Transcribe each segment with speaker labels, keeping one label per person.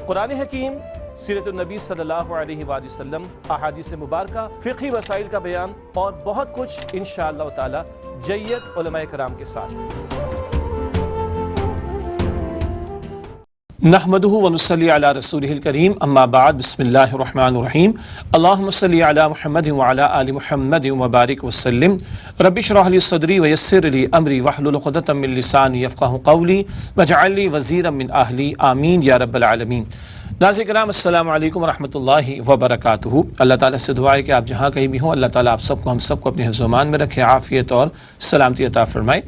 Speaker 1: قرآن حکیم، سیرت النبی صلی اللہ علیہ وآلہ وسلم، احادیث مبارکہ، فقہی مسائل کا بیان اور بہت کچھ انشاءاللہ تعالی جید علماء کرام کے ساتھ۔ نحمدہ ونصلی علی رسولہ الکریم، اما بعد، بسم اللہ الرحمن الرحیم، اللہم صلی علی محمد وعلی آل محمد وبارک وسلم، رب اشرح لی صدری ویسر لی امری واحلل عقدۃ من لسانی یفقہوا قولی واجعل لی وزیرا من اہلی، آمین یا رب العالمین۔ ناظرین کرام، السلام علیکم ورحمۃ اللہ وبرکاتہ۔ اللہ تعالیٰ سے دعا ہے کہ آپ جہاں کہیں بھی ہوں، اللہ تعالیٰ آپ سب کو، ہم سب کو اپنے حفظ و امان میں رکھے، عافیت اور سلامتی عطا فرمائے۔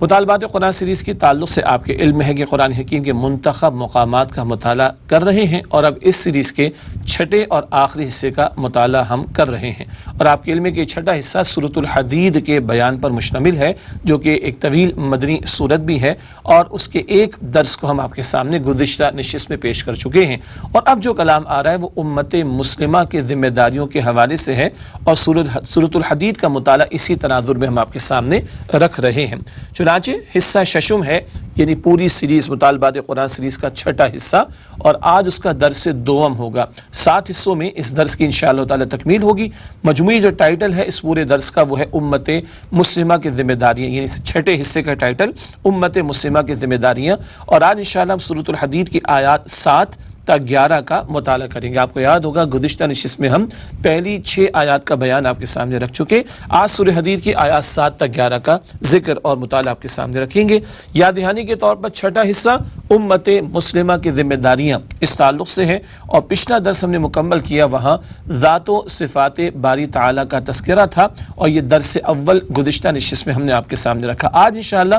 Speaker 1: مطالبات قرآن سیریز کے تعلق سے آپ کے علم ہے کہ قرآن حکیم کے منتخب مقامات کا مطالعہ کر رہے ہیں، اور اب اس سیریز کے چھٹے اور آخری حصے کا مطالعہ ہم کر رہے ہیں، اور آپ کے علم ہے کہ چھٹا حصہ سورۃ الحدید کے بیان پر مشتمل ہے، جو کہ ایک طویل مدنی سورت بھی ہے، اور اس کے ایک درس کو ہم آپ کے سامنے گزشتہ نشست میں پیش کر چکے ہیں، اور اب جو کلام آ رہا ہے وہ امت مسلمہ کے ذمہ داریوں کے حوالے سے ہے، اور سورۃ الحدید کا مطالعہ اسی تناظر میں ہم آپ کے سامنے رکھ رہے ہیں۔ چنانچہ حصہ ششم ہے، یعنی پوری سیریز مطالبات قرآن سیریز کا چھٹا حصہ، اور آج اس کا درس دوم ہوگا۔ 7 حصوں میں اس درس کی انشاءاللہ تعالی تکمیل ہوگی۔ مجموعی جو ٹائٹل ہے اس پورے درس کا وہ ہے امت مسلمہ کی ذمہ داریاں، یعنی اس چھٹے حصے کا ٹائٹل امت مسلمہ کی ذمہ داریاں، اور آج انشاءاللہ ہم سورۃ الحدید کی آیات 7 تا 11 کا مطالعہ کریں گے۔ آپ کو یاد ہوگا گزشتہ نشست میں ہم پہلی 6 آیات کا بیان آپ کے سامنے رکھ چکے، آج سورہ حدید کی آیات 7 تا 11 کا ذکر اور مطالعہ آپ کے سامنے رکھیں گے۔ یاد دہانی کے طور پر چھٹا حصہ امت مسلمہ کی ذمہ داریاں اس تعلق سے ہے، اور پچھلا درس ہم نے مکمل کیا، وہاں ذات و صفات باری تعالیٰ کا تذکرہ تھا، اور یہ درس اول گزشتہ نشست میں ہم نے آپ کے سامنے رکھا۔ آج انشاءاللہ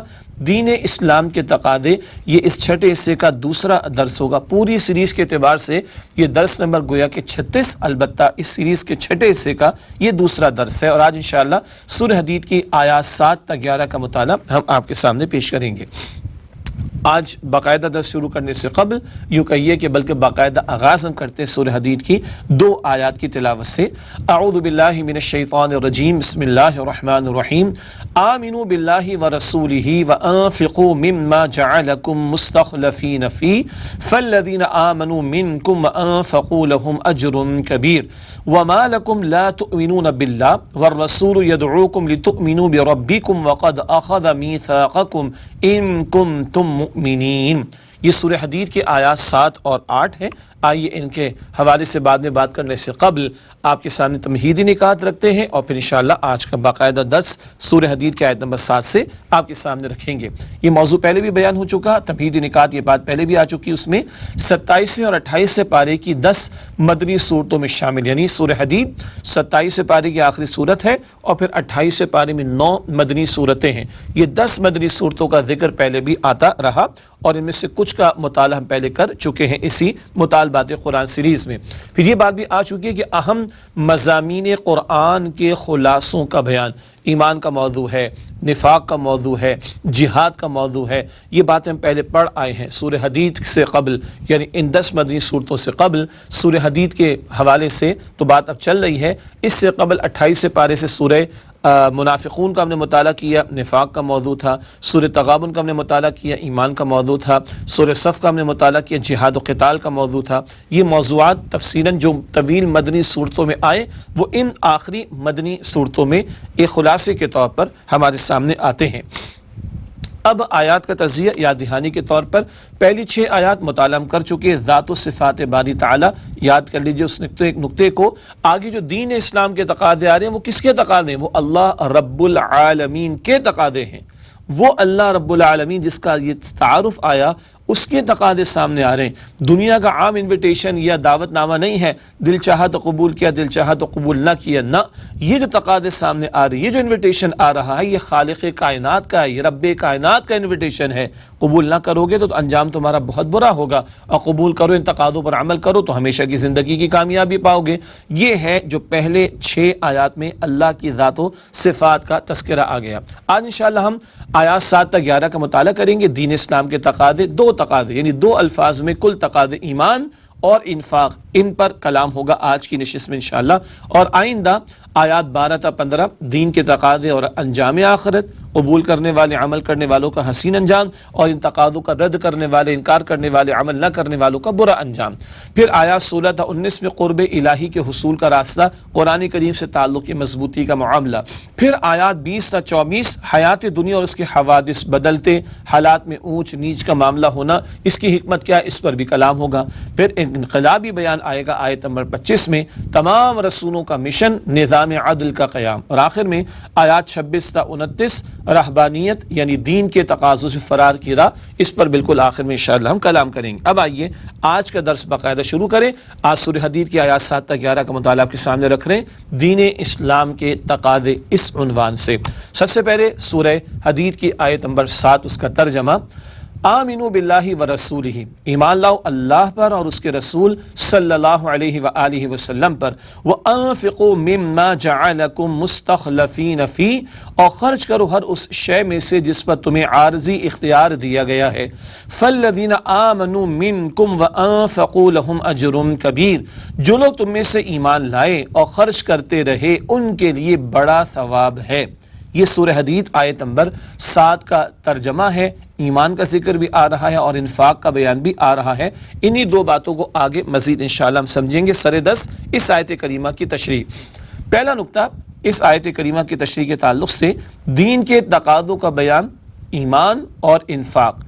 Speaker 1: دین اسلام کے تقاضے، یہ اس چھٹے حصے کا دوسرا درس ہوگا۔ پوری سیریز کے اعتبار سے یہ درس نمبر گویا کہ 36، البتہ اس سیریز کے چھٹے حصے کا یہ دوسرا درس ہے، اور آج انشاءاللہ سورہ حدید کی آیات 7 تا 11 کا مطالعہ ہم آپ کے سامنے پیش کریں گے۔ آج باقاعدہ درس شروع کرنے سے قبل یوں کہیے کہ بلکہ باقاعدہ آغاز ہم کرتے ہیں سورہ حدید کی 2 آیات کی تلاوت سے۔ اعوذ باللہ من الشیطان الرجیم، بسم اللہ الرحمن الرحیم، آمنوا باللہ ورسولہ وانفقوا مما جعلکم مستخلفین فیہ فالذین آمنوا منکم وانفقوا لهم اجر کبیر وما لکم لا تؤمنون باللہ والرسول یدعوکم لتؤمنوا بربکم وقد اخذ میثاقکم ان کنتم مؤمنین۔ یہ سورہ حدید کے آیات 7 اور 8 ہیں۔ آئیے ان کے حوالے سے بعد میں بات کرنے سے قبل آپ کے سامنے تمہیدی نکات رکھتے ہیں، اور پھر انشاءاللہ آج کا باقاعدہ درس سورہ حدید کے آیت نمبر 7 سے آپ کے سامنے رکھیں گے۔ یہ موضوع پہلے بھی بیان ہو چکا، تمہیدی نکات، یہ بات پہلے بھی آ چکی، اس میں 27 اور 28 پارے کی 10 مدنی صورتوں میں شامل، یعنی سورہ حدید 27 پارے کی آخری صورت ہے، اور پھر 28 پارے میں 9 مدنی صورتیں ہیں۔ یہ 10 مدنی صورتوں کا ذکر پہلے بھی آتا رہا، اور ان میں سے کچھ کا مطالعہ ہم پہلے کر چکے ہیں اسی مطالبات قرآن سیریز میں۔ پھر یہ بات بھی آ چکی ہے کہ اہم مضامین قرآن کے خلاصوں کا بیان، ایمان کا موضوع ہے، نفاق کا موضوع ہے، جہاد کا موضوع ہے، یہ باتیں ہم پہلے پڑھ آئے ہیں سورہ حدید سے قبل، یعنی ان 10 مدنی صورتوں سے قبل سورہ حدید کے حوالے سے تو بات اب چل رہی ہے۔ اس سے قبل 28 پارے سے سورہ منافقون کا ہم نے مطالعہ کیا، نفاق کا موضوع تھا، سورہ تغابن کا ہم نے مطالعہ کیا، ایمان کا موضوع تھا، سورہ صف کا ہم نے مطالعہ کیا، جہاد و قتال کا موضوع تھا۔ یہ موضوعات تفصیلاً جو طویل مدنی صورتوں میں آئے وہ ان آخری مدنی صورتوں میں ایک خلاصے کے طور پر ہمارے سامنے آتے ہیں۔ اب آیات کا تجزیہ یاد دہانی کے طور پر پہلی 6 آیات مطالعہ ہم کر چکے، ذات و صفات باری تعالیٰ، یاد کر لیجئے اس نقطے کو۔ آگے جو دین اسلام کے تقاضے آ رہے ہیں وہ کس کے تقاضے ہیں؟ وہ اللہ رب العالمین کے تقاضے ہیں۔ وہ اللہ رب العالمین جس کا یہ تعارف آیا، اس کے تقاضے سامنے آ رہے ہیں۔ دنیا کا عام انویٹیشن یا دعوت نامہ نہیں ہے، دل چاہا تو قبول کیا، دل چاہا تو قبول نہ کیا، نہ، یہ جو تقاضے سامنے آ رہے ہیں، یہ جو انویٹیشن آ رہا ہے، یہ خالق کائنات کا ہے، یہ رب کائنات کا انویٹیشن ہے۔ قبول نہ کرو گے تو انجام تمہارا بہت برا ہوگا، اور قبول کرو، ان تقاضوں پر عمل کرو تو ہمیشہ کی زندگی کی کامیابی پاؤ گے۔ یہ ہے جو پہلے 6 آیات میں اللہ کی ذات و صفات کا تذکرہ آ گیا۔ آج انشاءاللہ ہم آیات 7 تا 11 کا مطالعہ کریں گے۔ دین اسلام کے تقاضے، 2 تقاضے، یعنی 2 الفاظ میں کل تقاضے ایمان اور انفاق، ان پر کلام ہوگا آج کی نشست میں انشاءاللہ، اور آئندہ آیات 12 تا 15 دین کے تقاضے اور انجام آخرت، قبول کرنے والے عمل کرنے والوں کا حسین انجام، اور ان تقاضوں کا رد کرنے والے انکار کرنے والے عمل نہ کرنے والوں کا برا انجام۔ پھر آیات 16 تا 19 میں قرب الہی کے حصول کا راستہ، قرآن کریم سے تعلق کی مضبوطی کا معاملہ۔ پھر آیات 20 تا 24 حیات دنیا اور اس کے حوادث، بدلتے حالات میں اونچ نیچ کا معاملہ ہونا، اس کی حکمت کیا ہے، اس پر بھی کلام ہوگا۔ پھر انقلابی بیان آئے گا آیت نمبر 25 میں، تمام رسولوں کا مشن، نظام عدل کا قیام، اور آخر میں آیات 26 تا 29 رہبانیت یعنی دین کے تقاضوں سے فرار کی راہ، اس پر بالکل آخر میں انشاءاللہ ہم کلام کریں گے۔ اب آئیے آج کا درس باقاعدہ شروع کریں۔ آج سورہ حدید کی آیات 7 تا 11 کا مطالعہ آپ کے سامنے رکھ رہے ہیں، دین اسلام کے تقاضے، اس عنوان سے۔ سب سے پہلے سورہ حدید کی آیت نمبر 7، اس کا ترجمہ، آمنوا باللہ ورسولہ، ایمان لاؤ اللہ پر اور اس کے رسول صلی اللہ علیہ وآلہ وسلم پر، وانفقوا مما جعلکم مستخلفین فی، اور خرچ کرو ہر اس شے میں سے جس پر تمہیں عارضی اختیار دیا گیا ہے، فالذین آمنوا منکم وانفقوا لہم اجر کبیر، جو لوگ تم میں سے ایمان لائے اور خرچ کرتے رہے ان کے لیے بڑا ثواب ہے۔ یہ سورہ حدید آیت نمبر 7 کا ترجمہ ہے۔ ایمان کا ذکر بھی آ رہا ہے اور انفاق کا بیان بھی آ رہا ہے۔ انہی دو باتوں کو آگے مزید انشاءاللہ ہم سمجھیں گے۔ سر 10 اس آیت کریمہ کی تشریح۔ پہلا نقطہ اس آیت کریمہ کی تشریح کے تعلق سے، دین کے تقاضوں کا بیان، ایمان اور انفاق،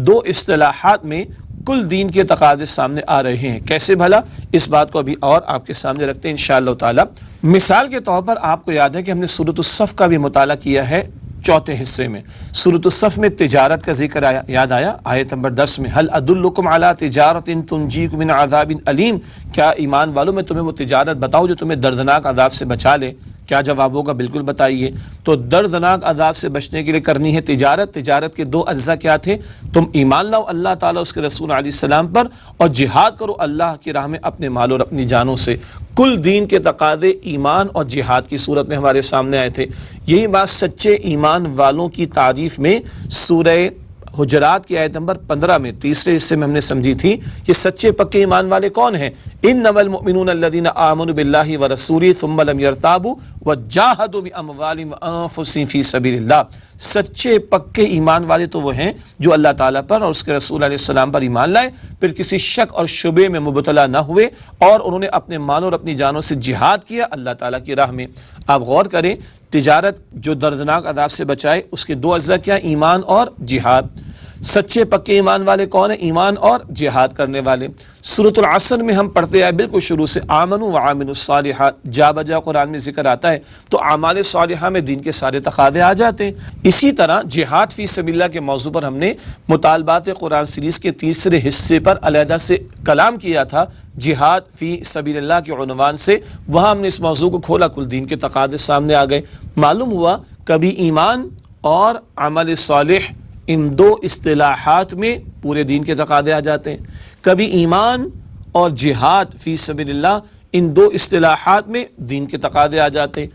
Speaker 1: دو اصطلاحات میں کل دین کے تقاضے سامنے آ رہے ہیں۔ کیسے بھلا، اس بات کو ابھی اور آپ کے سامنے رکھتے ہیں انشاءاللہ تعالی۔ مثال کے طور پر آپ کو یاد ہے کہ ہم نے سورۃ الصف کا بھی مطالعہ کیا ہے چوتھے حصے میں۔ سورۃ الصف میں تجارت کا ذکر یاد آیا، آیت نمبر 10 میں، هل ادلکم علی تجارت تنجیکم من عذاب علیم، کیا ایمان والوں میں تمہیں وہ تجارت بتاؤ جو تمہیں دردناک عذاب سے بچا لے؟ کیا جواب ہوگا؟ بالکل بتائیے۔ تو دردناک عذاب سے بچنے کے لیے کرنی ہے تجارت۔ تجارت کے دو اجزاء کیا تھے؟ تم ایمان لاؤ اللہ تعالیٰ اس کے رسول علیہ السلام پر، اور جہاد کرو اللہ کی راہ میں اپنے مال اور اپنی جانوں سے۔ کل دین کے تقاضے ایمان اور جہاد کی صورت میں ہمارے سامنے آئے تھے۔ یہی بات سچے ایمان والوں کی تعریف میں سورہ حجرات کی آیت نمبر 15 میں تیسرے حصے میں ہم نے سمجھی تھی کہ سچے پکے ایمان والے کون ہیں؟ انما المؤمنون الذین آمنوا باللہ ورسولہ ثم لم یرتابوا وجاہدوا باموالہم وانفسہم فی سبیل اللہ۔ سچے پکے ایمان والے تو وہ ہیں جو اللہ تعالیٰ پر اور اس کے رسول علیہ السلام پر ایمان لائے، پھر کسی شک اور شبے میں مبتلا نہ ہوئے، اور انہوں نے اپنے مال اور اپنی جانوں سے جہاد کیا اللہ تعالیٰ کی راہ میں۔ آپ غور کریں، تجارت جو دردناک عذاب سے بچائے، اس کے دو اجزاء کیا؟ ایمان اور جہاد۔ سچے پکے ایمان والے کون ہیں؟ ایمان اور جہاد کرنے والے۔ سورۃ العصر میں ہم پڑھتے آئے بالکل شروع سے، آمنوا وعاملوا الصالحات، جا بجا قرآن میں ذکر آتا ہے تو اعمال صالحہ میں دین کے سارے تقاضے آ جاتے ہیں۔ اسی طرح جہاد فی سبیل اللہ کے موضوع پر ہم نے مطالبات قرآن سیریز کے تیسرے حصے پر علیحدہ سے کلام کیا تھا، جہاد فی سبیل اللہ کے عنوان سے۔ وہاں ہم نے اس موضوع کو کھولا، کل دین کے تقاضے سامنے آ گئے۔ معلوم ہوا کبھی ایمان اور عمل صالح، ان دو اصطلاحات میں پورے دین کے تقاضے آ جاتے ہیں۔ کبھی ایمان اور جہاد فی سبیل اللہ، ان دو اصطلاحات میں دین کے تقاضے آ جاتے ہیں۔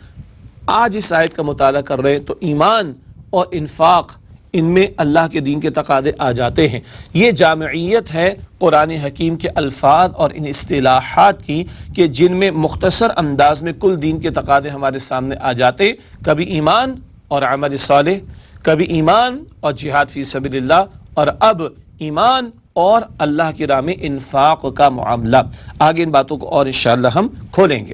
Speaker 1: آج اس آیت کا مطالعہ کر رہے ہیں تو ایمان اور انفاق، ان میں اللہ کے دین کے تقاضے آ جاتے ہیں۔ یہ جامعیت ہے قرآن حکیم کے الفاظ اور ان اصطلاحات کی کہ جن میں مختصر انداز میں کل دین کے تقاضے ہمارے سامنے آ جاتے، کبھی ایمان اور عمل صالح، کبھی ایمان اور جہاد فی سبیل اللہ، اور اب ایمان اور اللہ کی راہ میں انفاق کا معاملہ۔ آگے ان باتوں کو اور انشاءاللہ ہم کھولیں گے۔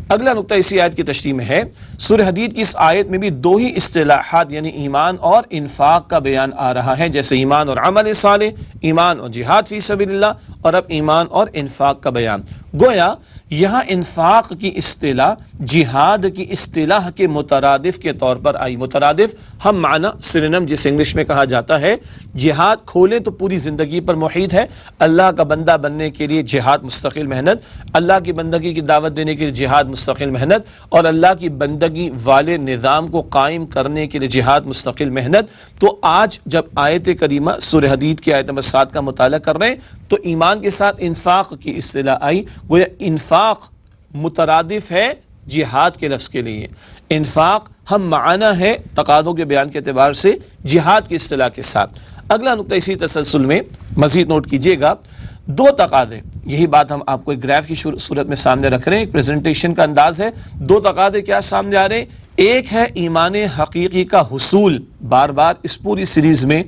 Speaker 1: اگلا نقطہ اسی آیت کی تشریح میں ہے، سورہ حدید کی اس آیت میں بھی دو ہی اصطلاحات یعنی ایمان اور انفاق کا بیان آ رہا ہے، جیسے ایمان اور عمل صالح، ایمان اور جہاد فی سبیل اللہ، اور اب ایمان اور انفاق کا بیان۔ گویا یہاں انفاق کی اصطلاح جہاد کی اصطلاح کے مترادف کے طور پر آئی۔ مترادف ہم معنی سنونم جسے انگلش میں کہا جاتا ہے۔ جہاد کھولیں تو پوری زندگی پر محیط ہے، اللہ کا بندہ بننے کے لیے جہاد مستقل محنت، اللہ کی بندگی کی دعوت دینے کے لیے جہاد مستقل محنت، اور اللہ کی بندگی والے نظام کو قائم کرنے کے لیے جہاد مستقل محنت۔ تو آج جب آیت کریمہ سورہ حدید کی آیت نمبر 7 کا مطالعہ کر رہے ہیں تو ایمان کے ساتھ انفاق کی اصطلاح آئی۔ گویا انفاق مترادف ہے جہاد کے لفظ کے لیے، انفاق ہم معنی ہے تقاضوں کے بیان کے اعتبار سے جہاد کی اصطلاح کے ساتھ۔ اگلا نقطہ اسی تسلسل میں مزید نوٹ کیجئے گا، دو تقاضے، یہی بات ہم آپ کو ایک گراف کی صورت میں سامنے رکھ رہے ہیں، ایک پریزنٹیشن کا انداز ہے. دو تقاضے کیا سامنے آ رہے ہیں؟ ایک ہے ایمان حقیقی کا حصول. بار بار اس پوری سیریز میں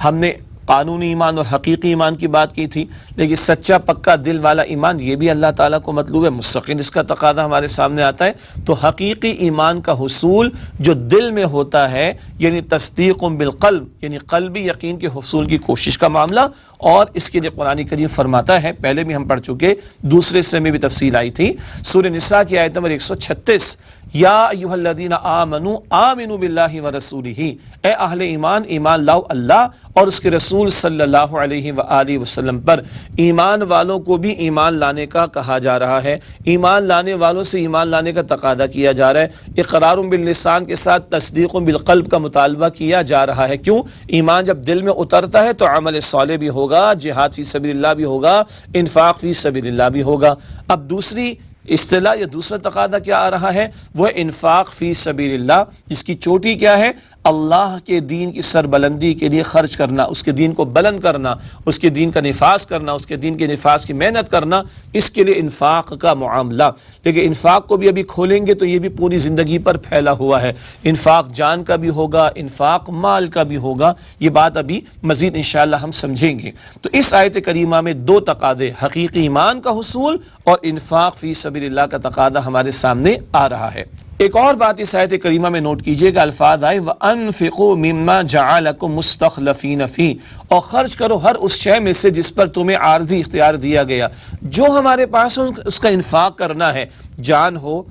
Speaker 1: ہم نے قانونی ایمان اور حقیقی ایمان کی بات کی تھی، لیکن سچا پکا دل والا ایمان یہ بھی اللہ تعالیٰ کو مطلوب ہے، مستقل اس کا تقاضا ہمارے سامنے آتا ہے. تو حقیقی ایمان کا حصول جو دل میں ہوتا ہے، یعنی تصدیق بالقلب، یعنی قلبی یقین کے حصول کی کوشش کا معاملہ. اور اس کے لیے قرآن کریم فرماتا ہے، پہلے بھی ہم پڑھ چکے، دوسرے حصے میں بھی تفصیل آئی تھی، سورہ نساء کی آیت نمبر 136، یا ایھا الذین آمنوا آمنوا باللہ ورسولہ، اے اہل ایمان، ایمان لاؤ اللہ اور اس کے رسول صلی اللہ علیہ وآلہ وسلم پر. ایمان والوں کو بھی ایمان لانے کا کہا جا رہا ہے، ایمان لانے والوں سے ایمان لانے کا تقاضا کیا جا رہا ہے. اقرار باللسان کے ساتھ تصدیق بالقلب کا مطالبہ کیا جا رہا ہے. کیوں؟ ایمان جب دل میں اترتا ہے تو عمل صالح بھی ہوگا، جہاد فی سبیل اللہ بھی ہوگا، انفاق فی سبیل اللہ بھی ہوگا. اب دوسری اصطلاح یا دوسرا تقاضا کیا آ رہا ہے؟ وہ انفاق فی سبیل اللہ، جس کی چوٹی کیا ہے؟ اللہ کے دین کی سربلندی کے لیے خرچ کرنا، اس کے دین کو بلند کرنا، اس کے دین کا نفاذ کرنا، اس کے دین کے نفاذ کی محنت کرنا، اس کے لیے انفاق کا معاملہ. لیکن انفاق کو بھی ابھی کھولیں گے تو یہ بھی پوری زندگی پر پھیلا ہوا ہے. انفاق جان کا بھی ہوگا، انفاق مال کا بھی ہوگا. یہ بات ابھی مزید انشاءاللہ ہم سمجھیں گے. تو اس آیت کریمہ میں دو تقاضے، حقیقی ایمان کا حصول اور انفاق فی سبیل اللہ کا تقاضا ہمارے سامنے آ رہا ہے. ایک اور بات اس آیت کریمہ میں نوٹ کیجئے گا، الفاظ آئے وَأَنفِقُوا مِمَّا جَعَلَكُمْ مُسْتَخْلَفِينَ فِيهِ، اور خرچ کرو ہر اس شے میں سے جس پر تمہیں عارضی اختیار دیا گیا. جو ہمارے پاس اس کا انفاق کرنا ہے، جان ہو،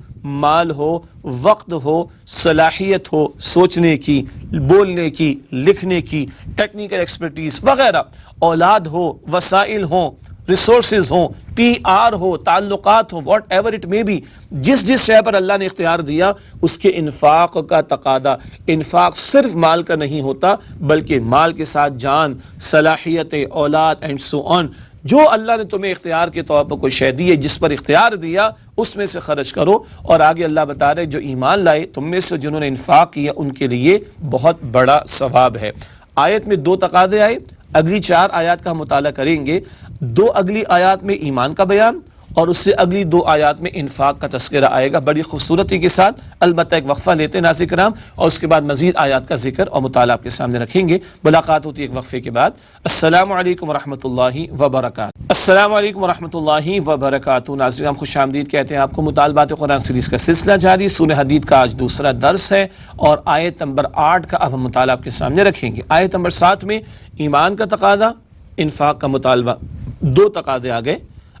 Speaker 1: مال ہو، وقت ہو، صلاحیت ہو سوچنے کی، بولنے کی، لکھنے کی، ٹیکنیکل ایکسپرٹیز وغیرہ، اولاد ہو، وسائل ہوں، ریسورسز ہوں، پی آر ہو، تعلقات ہوں، واٹ ایور اٹ میں بھی، جس شے پر اللہ نے اختیار دیا اس کے انفاق کا تقاضا. انفاق صرف مال کا نہیں ہوتا بلکہ مال کے ساتھ جان، صلاحیت، اولاد اینڈ سو آن. جو اللہ نے تمہیں اختیار کے طور پر کوئی شے دی ہے، جس پر اختیار دیا اس میں سے خرچ کرو. اور آگے اللہ بتا رہے جو ایمان لائے تم میں سے جنہوں نے انفاق کیا ان کے لیے بہت بڑا ثواب ہے. آیت میں دو تقاضے آئے، اگلی 4 آیات کا ہم مطالعہ کریں گے. 2 اگلی آیات میں ایمان کا بیان اور اس سے اگلی 2 آیات میں انفاق کا تذکرہ آئے گا بڑی خوبصورتی کے ساتھ. البتہ ایک وقفہ لیتے ہیں ناظرین کرام، اور اس کے بعد مزید آیات کا ذکر اور مطالعہ آپ کے سامنے رکھیں گے. ملاقات ہوتی ہے ایک وقفے کے بعد. السلام علیکم ورحمۃ اللہ وبرکاتہ. السلام علیکم ورحمۃ اللہ وبرکاتہ. ناظرین خوش آمدید کہتے ہیں آپ کو. مطالبات قرآن سیریز کا سلسلہ جاری، سورہ حدید کا آج دوسرا درس ہے اور آیت نمبر 8 کا اب ہم مطالعہ آپ کے سامنے رکھیں گے. آیت نمبر 7 میں ایمان کا تقاضا، انفاق کا مطالبہ، 2 تقاضے آ گئے.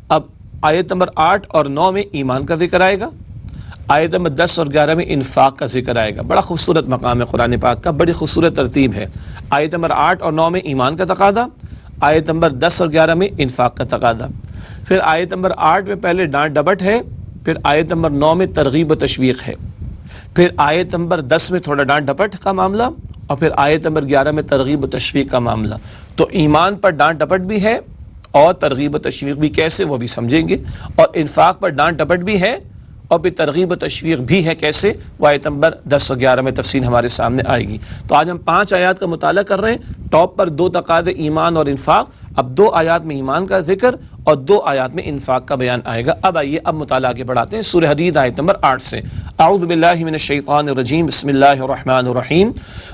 Speaker 1: اب آیت نمبر 8 اور 9 میں ایمان کا ذکر آئے گا، آیت نمبر 10 اور 11 میں انفاق کا ذکر آئے گا. بڑا خوبصورت مقام ہے قرآن پاک کا، بڑی خوبصورت ترتیب ہے. آیت نمبر 8 اور 9 میں ایمان کا تقاضا، آیت نمبر 10 اور 11 میں انفاق کا تقاضا. پھر آیت نمبر 8 میں پہلے ڈانٹ ڈپٹ ہے، پھر آیت نمبر 9 میں ترغیب و تشویق ہے، پھر آیت نمبر 10 میں تھوڑا ڈانٹ ڈپٹ کا معاملہ، اور پھر آیت نمبر 11 میں ترغیب و تشویق کا معاملہ. تو ایمان پر ڈانٹ ڈپٹ بھی ہے اور ترغیب و تشویق بھی، کیسے وہ بھی سمجھیں گے. اور انفاق پر ڈانٹ ڈپٹ بھی ہے اور پھر ترغیب و تشویق بھی ہے، کیسے، وہ آیت نمبر 10 اور 11 میں تفصیل ہمارے سامنے آئے گی. تو آج ہم 5 آیات کا مطالعہ کر رہے ہیں. ٹاپ پر 2 تقاضے ایمان اور انفاق. اب 2 آیات میں ایمان کا ذکر اور 2 آیات میں انفاق کا بیان آئے گا. اب آئیے اب مطالعہ آگے بڑھاتے ہیں سورہ حدید آیت نمبر 8 سے. اعوذ باللہ من الشیطان الرجیم، بسم اللہ الرحمن الرحیم.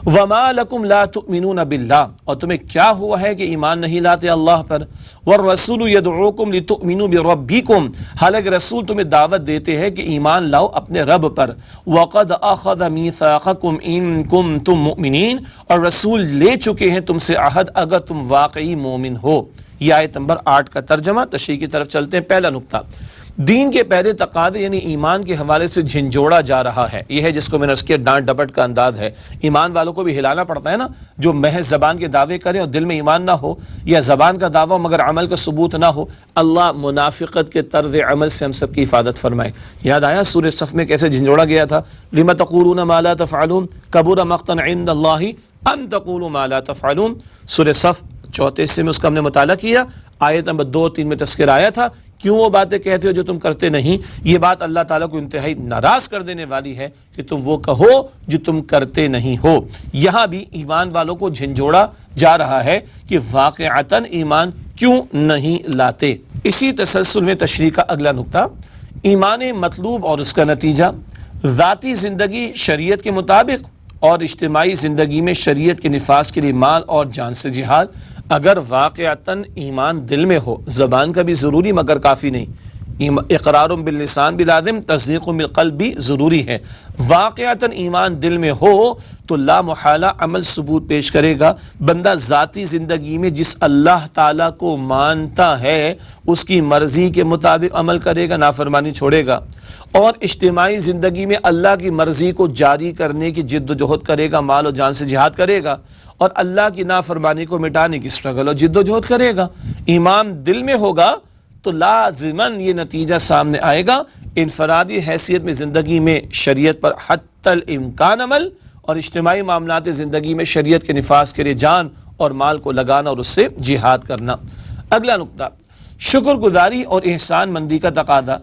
Speaker 1: وما لکم لا تؤمنون باللہ، اور تمہیں کیا ہوا ہے کہ ایمان نہیں لاتے اللہ پر. والرسول یدعوکم لتؤمنوا بربکم، حالانکہ رسول تمہیں دعوت دیتے ہیں کہ ایمان لاؤ اپنے رب پر. وقد اخذ میثاقکم ان کنتم مؤمنین، اور رسول لے چکے ہیں تم سے عہد اگر تم واقعی مومن ہو. یہ آیت نمبر 8 کا ترجمہ. تشریح کی طرف چلتے ہیں. پہلا نقطہ، دین کے پہلے تقاضے یعنی ایمان کے حوالے سے جھنجھوڑا جا رہا ہے. یہ ہے جس کو میں نے اس کے ڈانٹ ڈپٹ کا انداز ہے. ایمان والوں کو بھی ہلانا پڑتا ہے نا، جو محض زبان کے دعوے کریں اور دل میں ایمان نہ ہو، یا زبان کا دعویٰ مگر عمل کا ثبوت نہ ہو. اللہ منافقت کے طرز عمل سے ہم سب کی حفاظت فرمائے. یاد آیا سورہ صف میں کیسے جھنجھوڑا گیا تھا، لم تقولون ما لا تفعلون کبر مقتا عند اللہ ان تقولوا ما لا تفعلون. سورہ صف چوتھے حصے میں اس کا ہم نے مطالعہ کیا. آیت نمبر 2 اور 3 میں تذکرہ آیا تھا کیوں وہ باتیں کہتے ہو جو تم کرتے نہیں؟ یہ بات اللہ تعالیٰ کو انتہائی ناراض کر دینے والی ہے کہ تم وہ کہو جو تم کرتے نہیں ہو۔ یہاں بھی ایمان والوں کو جھنجھوڑا جا رہا ہے کہ واقعتاً ایمان کیوں نہیں لاتے۔ اسی تسلسل میں تشریح کا اگلا نقطہ، ایمان مطلوب اور اس کا نتیجہ۔ ذاتی زندگی شریعت کے مطابق اور اجتماعی زندگی میں شریعت کے نفاذ کے لیے مال اور جان سے جہاد۔ اگر واقعتاً ایمان دل میں ہو، زبان کا بھی ضروری مگر کافی نہیں، اقرار باللسان بھی لازم، تصدیق بالقلب بھی ضروری ہے۔ واقعتاً ایمان دل میں ہو تو لا محالہ عمل ثبوت پیش کرے گا۔ بندہ ذاتی زندگی میں جس اللہ تعالیٰ کو مانتا ہے اس کی مرضی کے مطابق عمل کرے گا، نافرمانی چھوڑے گا، اور اجتماعی زندگی میں اللہ کی مرضی کو جاری کرنے کی جد و جہد کرے گا، مال و جان سے جہاد کرے گا، اور اللہ کی نافرمانی کو مٹانے کی اسٹرگل اور جد و جہد کرے گا۔ ایمان دل میں ہوگا تو لازماً یہ نتیجہ سامنے آئے گا، انفرادی حیثیت میں زندگی میں شریعت پر حتی الامکان عمل، اور اجتماعی معاملات زندگی میں شریعت کے نفاذ کے لیے جان اور مال کو لگانا اور اس سے جہاد کرنا۔ اگلا نقطہ، شکر گزاری اور احسان مندی کا تقاضا۔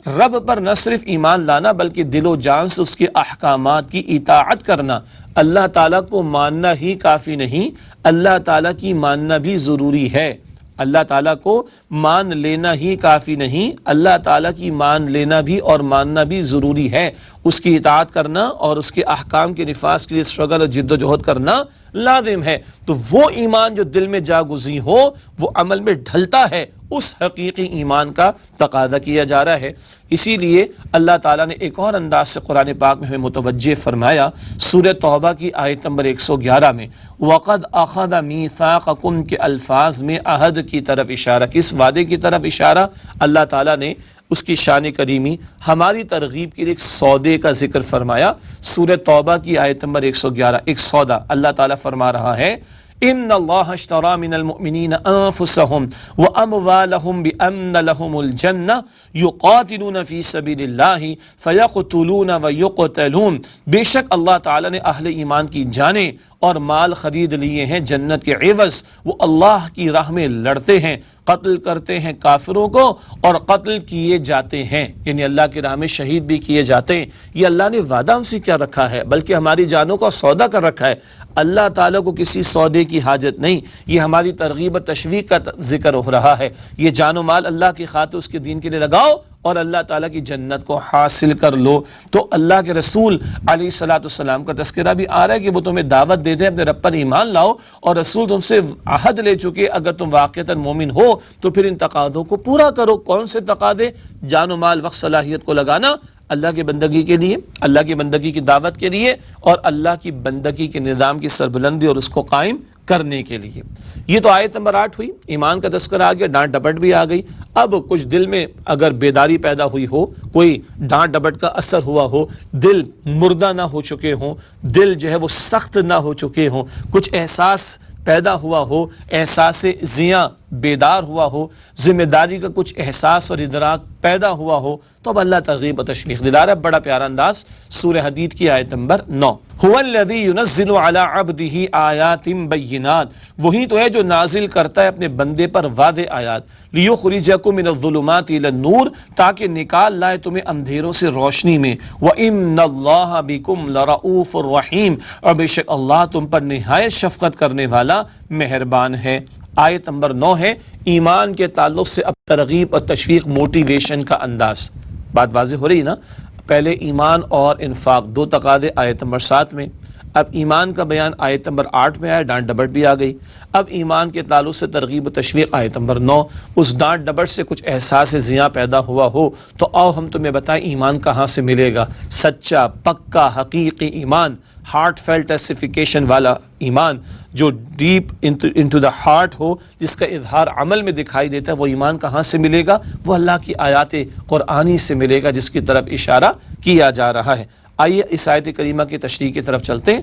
Speaker 1: رب پر نہ صرف ایمان لانا بلکہ دل و جان سے اس کے احکامات کی اطاعت کرنا۔ اللہ تعالیٰ کو ماننا ہی کافی نہیں، اللہ تعالیٰ کی ماننا بھی ضروری ہے۔ اللہ تعالیٰ کو مان لینا ہی کافی نہیں، اللہ تعالیٰ کی مان لینا بھی اور ماننا بھی ضروری ہے۔ اس کی اطاعت کرنا اور اس کے احکام کے نفاذ کے لیے اسٹرگل اور جد و جہد کرنا لازم ہے۔ تو وہ ایمان جو دل میں جاگزیں ہو وہ عمل میں ڈھلتا ہے، اس حقیقی ایمان کا تقاضا کیا جا رہا ہے۔ اسی لیے اللہ تعالیٰ نے ایک اور انداز سے قرآن پاک میں ہمیں متوجہ فرمایا، سورہ توبہ کی آیت نمبر 111 میں، وَقَدْ أَخَذَ مِيثَاقَكُمْ کے الفاظ میں عہد کی طرف اشارہ، کس وعدے کی طرف اشارہ؟ اللہ تعالیٰ نے اس کی شان کریمی ہماری ترغیب کے لیے ایک سودے کا ذکر فرمایا۔ سورہ توبہ کی آیت نمبر 111، ایک سودا اللہ تعالیٰ فرما رہا ہے، ان اللہ اشتری من المؤمنین انفسهم واموالهم بان لهم الجنہ یقاتلون فی سبیل اللہ فیقتلون ویقتلون، بے شک اللہ تعالیٰ نے اہل ایمان کی جانیں اور مال خرید لیے ہیں جنت کے عوض، وہ اللہ کی راہ میں لڑتے ہیں، قتل کرتے ہیں کافروں کو اور قتل کیے جاتے ہیں، یعنی اللہ کی راہ میں شہید بھی کیے جاتے ہیں۔ یہ اللہ نے وعدہ ہم سے کیا رکھا ہے، بلکہ ہماری جانوں کا سودا کر رکھا ہے۔ اللہ تعالیٰ کو کسی سودے کی حاجت نہیں، یہ ہماری ترغیب و تشویق کا ذکر ہو رہا ہے۔ یہ جان و مال اللہ کی خاطر اس کے دین کے لیے لگاؤ اور اللہ تعالیٰ کی جنت کو حاصل کر لو۔ تو اللہ کے رسول علیہ الصلوۃ والسلام کا تذکرہ بھی آ رہا ہے کہ وہ تمہیں دعوت دیتے ہیں اپنے رب پر ایمان لاؤ، اور رسول تم سے عہد لے چکے، اگر تم واقعتاً مومن ہو تو پھر ان تقاضوں کو پورا کرو۔ کون سے تقاضے؟ جان و مال وقت صلاحیت کو لگانا اللہ کی بندگی کے لیے، اللہ کی بندگی کی دعوت کے لیے، اور اللہ کی بندگی کے نظام کی سربلندی اور اس کو قائم کرنے کے لیے۔ یہ تو آیت نمبر 8 ہوئی، ایمان کا تذکرہ آ گیا، ڈانٹ ڈپٹ بھی آ گئی۔ اب کچھ دل میں اگر بیداری پیدا ہوئی ہو، کوئی ڈانٹ ڈپٹ کا اثر ہوا ہو، دل مردہ نہ ہو چکے ہوں، دل جو ہے وہ سخت نہ ہو چکے ہوں، کچھ احساس پیدا ہوا ہو، احساس زیاں بیدار ہوا ہو، ذمہ داری کا کچھ احساس اور ادراک پیدا ہوا ہو، تو اب اللہ ترغیب و تشویق دلا رہا ہے۔ بڑا پیارا انداز، سورہ حدید کی آیت نمبر 9، هو الذی ينزل علی عبدہ آیات بینات، وہی تو ہے جو نازل کرتا ہے اپنے بندے پر واضح آیات، لیخرجکم من الظلمات الی النور، تاکہ نکال لائے تمہیں اندھیروں سے روشنی میں، وان اللہ بکم لرؤوف الرحیم، اور بے شک اللہ تم پر نہایت شفقت کرنے والا مہربان ہے۔ آیت نمبر 9 ہے ایمان کے تعلق سے اب ترغیب اور تشویق، موٹیویشن کا انداز۔ بات واضح ہو رہی نا؟ پہلے ایمان اور انفاق، دو تقاضے آیت نمبر 7 میں، اب ایمان کا بیان آیت نمبر 8 میں آیا، ڈانٹ ڈپٹ بھی آ گئی۔ اب ایمان کے تعلق سے ترغیب و تشویق آیت نمبر 9، اس ڈانٹ ڈپٹ سے کچھ احساس زیاں پیدا ہوا ہو تو آؤ ہم تمہیں بتائیں ایمان کہاں سے ملے گا۔ سچا، پکا، حقیقی ایمان، ہارٹ فیلٹ ایسیفیکیشن والا ایمان، جو ڈیپ انٹو دا ہارٹ ہو، جس کا اظہار عمل میں دکھائی دیتا ہے، وہ ایمان کہاں سے ملے گا؟ وہ اللہ کی آیات قرآنی سے ملے گا، جس کی طرف اشارہ کیا جا رہا ہے۔ آئیے اس آیت کریمہ کی تشریح کی طرف چلتے ہیں۔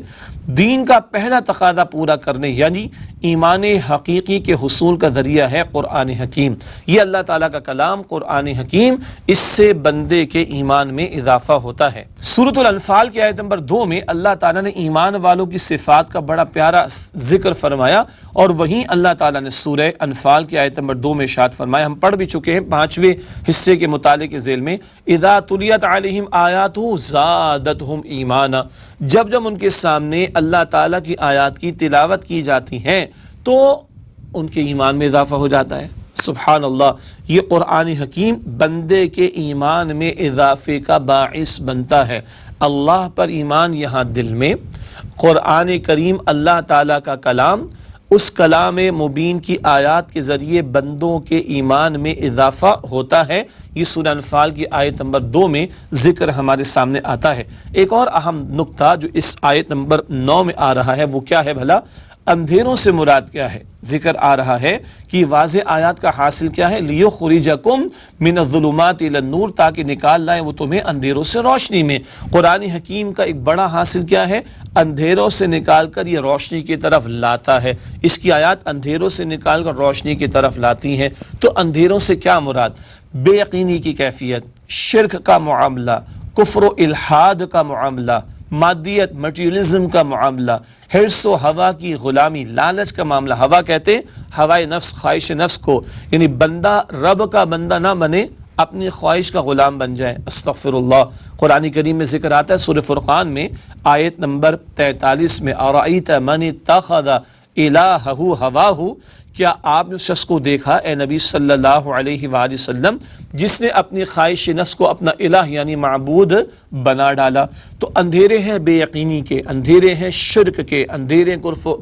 Speaker 1: دین کا پہلا تقاضا پورا کرنے یعنی ایمان حقیقی کے حصول کا ذریعہ ہے قرآن حکیم۔ یہ اللہ تعالیٰ کا کلام قرآن حکیم، اس سے بندے کے ایمان میں اضافہ ہوتا ہے۔ سورۃ الانفال کی آیت نمبر 2 میں اللہ تعالیٰ نے ایمان والوں کی صفات کا بڑا پیارا ذکر فرمایا، اور وہیں اللہ تعالیٰ نے سورہ انفال کی آیت نمبر 2 میں ارشاد فرمایا، ہم پڑھ بھی چکے ہیں 5ویں حصے کے متعلق ذیل میں، اذا تلیت علیہم آیاتہ زادتہم ایمانا، جب ان کے سامنے اللہ تعالیٰ کی آیات کی تلاوت کی جاتی ہیں تو ان کے ایمان میں اضافہ ہو جاتا ہے۔ سبحان اللہ، یہ قرآن حکیم بندے کے ایمان میں اضافے کا باعث بنتا ہے۔ اللہ پر ایمان یہاں دل میں، قرآن کریم اللہ تعالیٰ کا کلام، اس کلام مبین کی آیات کے ذریعے بندوں کے ایمان میں اضافہ ہوتا ہے۔ یہ سورہ انفال کی آیت نمبر 2 میں ذکر ہمارے سامنے آتا ہے۔ ایک اور اہم نقطہ جو اس آیت نمبر 9 میں آ رہا ہے وہ کیا ہے بھلا؟ اندھیروں سے مراد کیا ہے؟ ذکر آ رہا ہے کہ واضح آیات کا حاصل کیا ہے؟ لیخرجکم من الظلمات الی النور، تاکہ نکال لائیں وہ تمہیں اندھیروں سے روشنی میں۔ قرآن حکیم کا ایک بڑا حاصل کیا ہے؟ اندھیروں سے نکال کر یہ روشنی کی طرف لاتا ہے۔ اس کی آیات اندھیروں سے نکال کر روشنی کی طرف لاتی ہیں۔ تو اندھیروں سے کیا مراد؟ بے یقینی کی کیفیت، شرک کا معاملہ، کفر و الحاد کا معاملہ، مادیت مٹیریلزم کا معاملہ، حرص و ہوا کی غلامی، لالچ کا معاملہ۔ ہوا کہتے ہیں ہوائے نفس، خواہش نفس کو، یعنی بندہ رب کا بندہ نہ بنے، اپنی خواہش کا غلام بن جائے۔ استغفر اللہ۔ قرآن کریم میں ذکر آتا ہے سورہ فرقان میں آیت نمبر 43 میں، اَرَأَيْتَ مَنِ اتَّخَذَ إِلَٰهَهُ هَوَاهُ، کیا آپ نے اس شخص کو دیکھا اے نبی صلی اللہ علیہ وآلہ وسلم جس نے اپنی خواہش نفس کو اپنا الہ یعنی معبود بنا ڈالا؟ تو اندھیرے ہیں بے یقینی کے، اندھیرے ہیں شرک کے، اندھیرے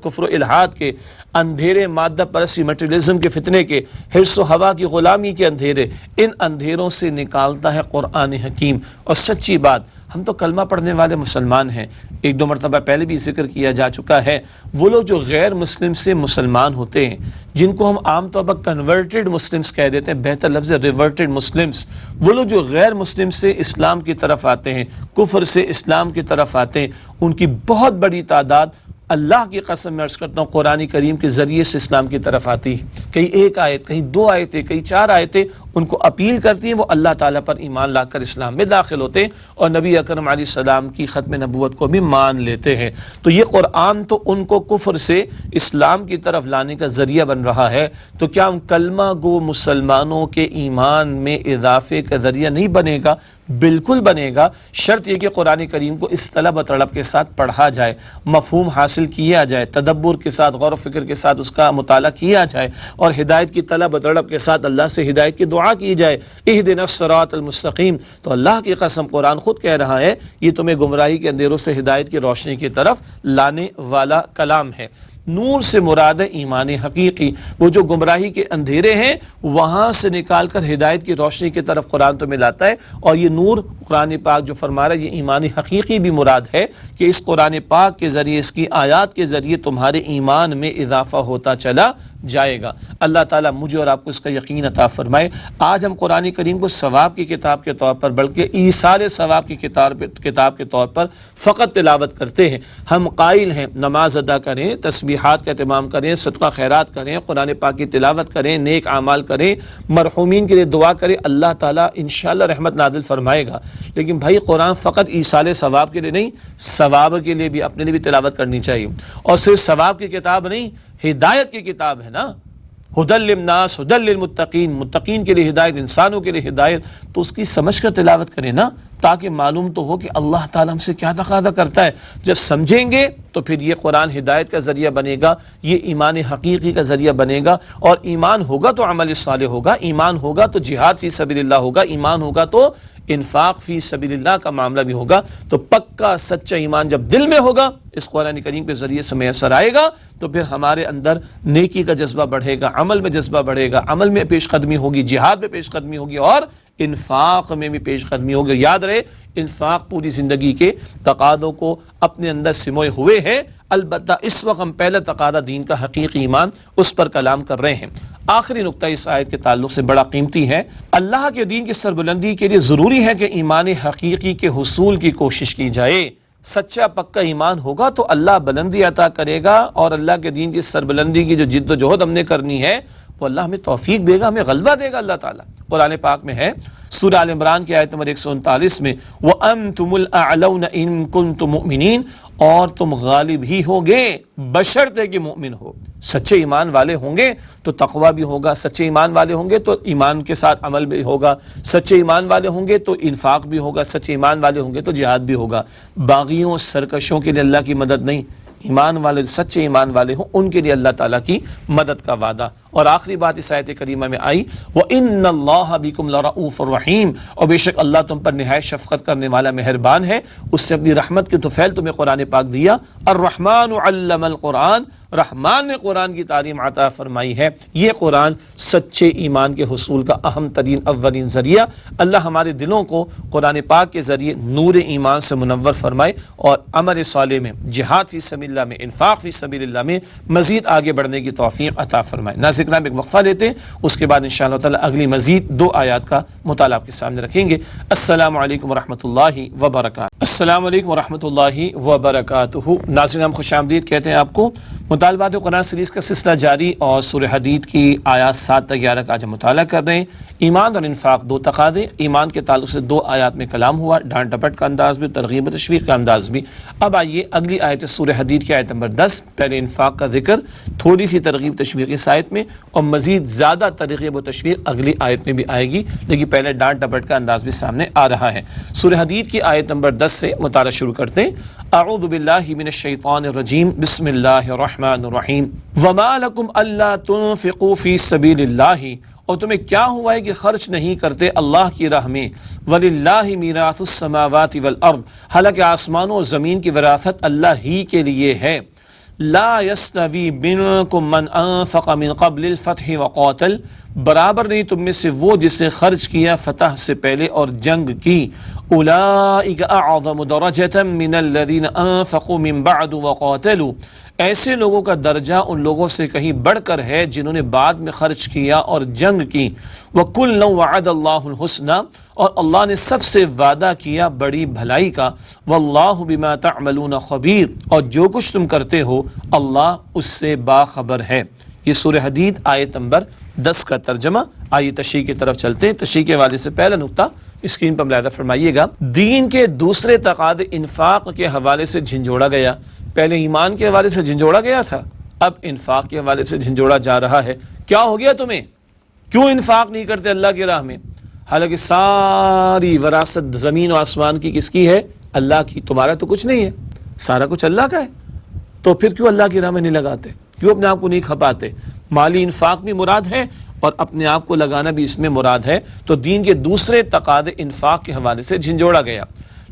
Speaker 1: کفر و الحاد کے، اندھیرے مادہ پرستی مٹیریلزم کے فتنے کے، حرص و ہوا کی غلامی کے اندھیرے۔ ان اندھیروں سے نکالتا ہے قرآن حکیم۔ اور سچی بات، ہم تو کلمہ پڑھنے والے مسلمان ہیں، 1-2 مرتبہ پہلے بھی ذکر کیا جا چکا ہے۔ وہ لوگ جو غیر مسلم سے مسلمان ہوتے ہیں، جن کو ہم عام طور پر کنورٹڈ مسلمز کہہ دیتے ہیں، بہتر لفظ ہے ریورٹڈ مسلمز، وہ لوگ جو غیر مسلم سے اسلام کی طرف آتے ہیں، کفر سے اسلام کی طرف آتے ہیں، ان کی بہت بڑی تعداد اللہ کی قسم میں عرض کرتا ہوں قرآن کریم کے ذریعے سے اسلام کی طرف آتی ہے۔ کہیں 1 آیت، کہیں 2 آیتیں، کہیں 4 آیتیں ان کو اپیل کرتی ہیں، وہ اللہ تعالیٰ پر ایمان لا کر اسلام میں داخل ہوتے ہیں اور نبی اکرم علیہ السلام کی ختم نبوت کو بھی مان لیتے ہیں۔ تو یہ قرآن تو ان کو کفر سے اسلام کی طرف لانے کا ذریعہ بن رہا ہے، تو کیا ان کلمہ گو مسلمانوں کے ایمان میں اضافے کا ذریعہ نہیں بنے گا؟ بالکل بنے گا، شرط یہ کہ قرآن کریم کو اس طلب و طلب کے ساتھ پڑھا جائے، مفہوم حاصل کیا جائے، تدبر کے ساتھ، غور و فکر کے ساتھ اس کا مطالعہ کیا جائے، اور ہدایت کی طلب و طلب کے ساتھ اللہ سے ہدایت کی دعا کی جائے، اہدنا الصراط المستقیم۔ تو اللہ کی قسم قرآن خود کہہ رہا ہے یہ تمہیں گمراہی کے اندھیروں سے ہدایت کی روشنی کی طرف لانے والا کلام ہے۔ نور سے مراد ہے ایمان حقیقی، وہ جو گمراہی کے اندھیرے ہیں وہاں سے نکال کر ہدایت کی روشنی کی طرف قرآن تمہیں لاتا ہے، اور یہ نور قرآن پاک جو فرما رہا ہے یہ ایمان حقیقی بھی مراد ہے کہ اس قرآن پاک کے ذریعے، اس کی آیات کے ذریعے تمہارے ایمان میں اضافہ ہوتا چلا جائے گا۔ اللہ تعالیٰ مجھے اور آپ کو اس کا یقین عطا فرمائے۔ آج ہم قرآن کریم کو ثواب کی کتاب کے طور پر بلکہ ایصال ثواب کی کتاب کے طور پر فقط تلاوت کرتے ہیں۔ ہم قائل ہیں نماز ادا کریں، تسبیحات کا اہتمام کریں، صدقہ خیرات کریں، قرآن پاک کی تلاوت کریں، نیک اعمال کریں، مرحومین کے لیے دعا کریں، اللہ تعالیٰ انشاءاللہ رحمت نازل فرمائے گا۔ لیکن بھائی قرآن فقط ایصال ثواب کے لیے نہیں، ثواب کے لیے بھی اپنے لیے بھی تلاوت کرنی چاہیے۔ اور صرف ثواب کی کتاب نہیں، ہدایت کی کتاب ہے نا، ہدی للناس ہدی للمتقین، متقین کے لیے ہدایت، انسانوں کے لیے ہدایت، تو اس کی سمجھ کر تلاوت کریں نا، تاکہ معلوم تو ہو کہ اللہ تعالیٰ ہم سے کیا تقاضا کرتا ہے۔ جب سمجھیں گے تو پھر یہ قرآن ہدایت کا ذریعہ بنے گا، یہ ایمان حقیقی کا ذریعہ بنے گا، اور ایمان ہوگا تو عمل صالح ہوگا، ایمان ہوگا تو جہاد فی سبیل اللہ ہوگا، ایمان ہوگا تو انفاق فی سبیل اللہ کا معاملہ بھی ہوگا۔ تو پکا سچا ایمان جب دل میں ہوگا، اس قرآن کریم کے ذریعے سے میسر آئے گا، تو پھر ہمارے اندر نیکی کا جذبہ بڑھے گا، عمل میں جذبہ بڑھے گا، عمل میں پیش قدمی ہوگی، جہاد میں پیش قدمی ہوگی، اور انفاق میں بھی پیش قدمی ہوگی۔ یاد رہے انفاق پوری زندگی کے تقاضوں کو اپنے اندر سموئے ہوئے ہے، البتہ اس وقت ہم پہلا تقاضا دین کا حقیقی ایمان، اس پر کلام کر رہے ہیں۔ آخری نقطہ اس آیت کے تعلق سے بڑا قیمتی ہے۔ اللہ کے دین کی سربلندی کے لیے ضروری ہے کہ ایمان حقیقی کے حصول کی کوشش کی جائے۔ سچا پکا ایمان ہوگا تو اللہ بلندی عطا کرے گا، اور اللہ کے دین کی سربلندی کی جو جد و جہد ہم نے کرنی ہے وہ اللہ ہمیں توفیق دے گا، ہمیں غلبہ دے گا اللہ تعالیٰ۔ قرآن پاک میں ہے سورہ آل عمران کی آیت نمبر 139 میں وَأَنْتُمُ الْأَعْلَوْنَ إِن كُنتُم مُؤْمِنِينَ، اور تم غالب ہی ہوگے بشرطے کہ مؤمن ہو۔ سچے ایمان والے ہوں گے تو تقوی بھی ہوگا، سچے ایمان والے ہوں گے تو ایمان کے ساتھ عمل بھی ہوگا، سچے ایمان والے ہوں گے تو انفاق بھی ہوگا، سچے ایمان والے ہوں گے تو جہاد بھی ہوگا۔ باغیوں سرکشوں کے لیے اللہ کی مدد نہیں، ایمان والے سچے ایمان والے ہوں ان کے لیے اللہ تعالیٰ کی مدد کا وعدہ۔ اور آخری بات اس آیت کریمہ میں آئی وَإِنَّ اللَّهَ بِكُمْ لَرَؤُوفٌ الرَّحِيمٌ، اور بے شک اللہ تم پر نہایت شفقت کرنے والا مہربان ہے، اس سے اپنی رحمت کے طفیل تمہیں قرآن پاک دیا۔ الرحمن علم القرآن، رحمان نے قرآن کی تعلیم عطا فرمائی ہے۔ یہ قرآن سچے ایمان کے حصول کا اہم ترین اولین ذریعہ۔ اللہ ہمارے دلوں کو قرآن پاک کے ذریعے نور ایمان سے منور فرمائے، اور عمل صالح میں، جہاد فی سبیل اللہ میں، انفاق فی سبیل اللہ میں مزید آگے بڑھنے کی توفیق عطا فرمائے۔ ناظرین کرام ایک وقفہ لیتے ہیں، اس کے بعد انشاءاللہ تعالی اگلی مزید 2 آیات کا مطالعہ آپ کے سامنے رکھیں گے۔ السلام علیکم ورحمۃ اللہ وبرکاتہ۔ السلام علیکم ورحمۃ اللہ وبرکاتہ۔ ناظرین ہم خوش آمدید کہتے ہیں آپ کو۔ مطالبات قرآن سیریز کا سلسلہ جاری، اور سورہ حدید کی آیات 7 تا 11 کا آج ہم مطالعہ کر رہے ہیں۔ ایمان اور انفاق 2 تقاضے، ایمان کے تعلق سے 2 آیات میں کلام ہوا، ڈانٹ ڈپٹ کا انداز بھی، ترغیب و تشویق کا انداز بھی۔ اب آئیے اگلی آیت سورہ حدید کی آیت نمبر 10، پہلے انفاق کا ذکر، تھوڑی سی ترغیب تشویق اس آیت میں، اور مزید زیادہ ترغیب و تشویق اگلی آیت میں بھی آئے گی، لیکن پہلے ڈانٹ ڈپٹ کا انداز بھی سامنے آ رہا ہے۔ سورہ حدید کی آیت نمبر 10 سے مطالعہ شروع کرتے ہیں۔ اعوذ باللہ من الشیطان الرجیم، بسم اللہ الرحمن الرحیم۔ وما لکم الا تنفقوا فی سبیل اللہ، اور تمہیں کیا ہوا ہے کہ خرچ نہیں کرتے اللہ کی راہ میں۔ وَلِلَّهِ مِيرَاثُ السَّمَاوَاتِ وَالْأَرْضِ، حالانکہ آسمانوں اور زمین کی وراثت اللہ ہی کے لیے ہے۔ لا يستوی منکم من انفق من قبل الفتح وقاتل، برابر نہیں تم میں سے وہ جس نے خرچ کیا فتح سے پہلے اور جنگ کی۔ اولئک اعظم درجة من الذین انفقوا من بعد وقاتلوا، ایسے لوگوں کا درجہ ان لوگوں سے کہیں بڑھ کر ہے جنہوں نے بعد میں خرچ کیا اور جنگ کی۔ وَكُلًّا وَعَدَ اللَّهُ الْحُسْنَى، اور اللہ نے سب سے وعدہ کیا بڑی بھلائی کا۔ وَاللَّهُ بِمَا تَعْمَلُونَ خَبِيرٌ، اور جو کچھ تم کرتے ہو اللہ اس سے باخبر ہے۔ یہ سورہ حدید آیت نمبر 10 کا ترجمہ۔ آئیے تشریح کی طرف چلتے ہیں۔ تشریح کے حوالے سے پہلا نقطہ اسکرین پر ملاحظہ فرمائیے گا، دین کے دوسرے تقاضے انفاق کے حوالے سے جھنجھوڑا گیا۔ پہلے ایمان کے حوالے سے جھنجھوڑا گیا تھا، اب انفاق کے حوالے سے جھنجھوڑا جا رہا ہے۔ کیا ہو گیا تمہیں؟ کیوں انفاق نہیں کرتے اللہ کی راہ میں؟ حالانکہ ساری وراثت زمین و آسمان کی کس کی ہے؟ اللہ کی۔ تمہارا تو کچھ نہیں ہے، سارا کچھ اللہ کا ہے، تو پھر کیوں اللہ کی راہ میں نہیں لگاتے؟ کیوں اپنے آپ کو نہیں کھپاتے؟ مالی انفاق بھی مراد ہے اور اپنے آپ کو لگانا بھی اس میں مراد ہے۔ تو دین کے دوسرے تقاضے انفاق کے حوالے سے جھنجھوڑا گیا۔